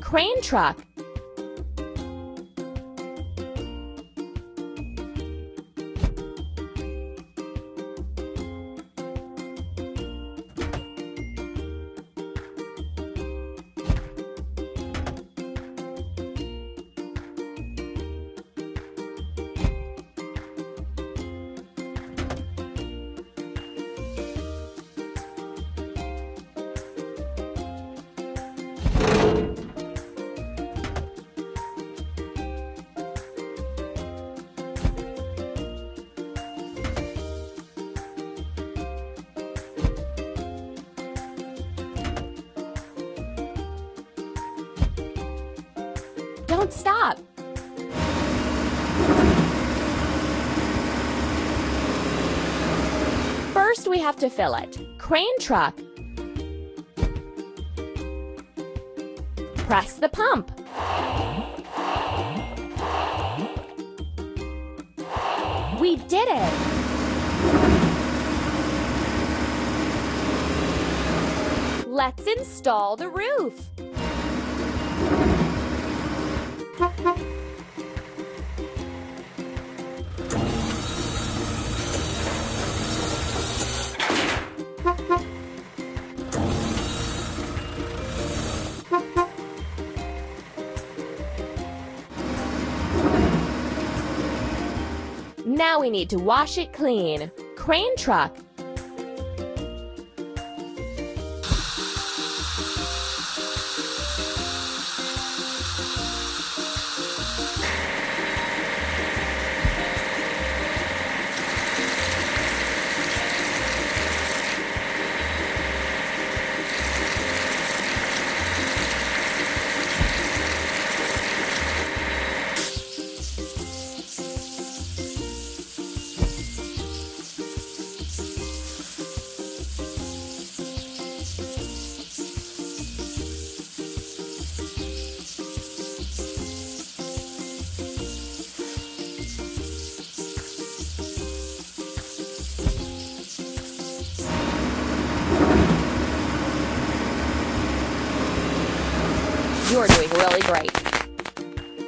crane truck. Don't stop. First, we have to fill it. Crane truck. Press the pump. We did it! Let's install the roof. Now we need to wash it clean. Crane truck. You're doing really great.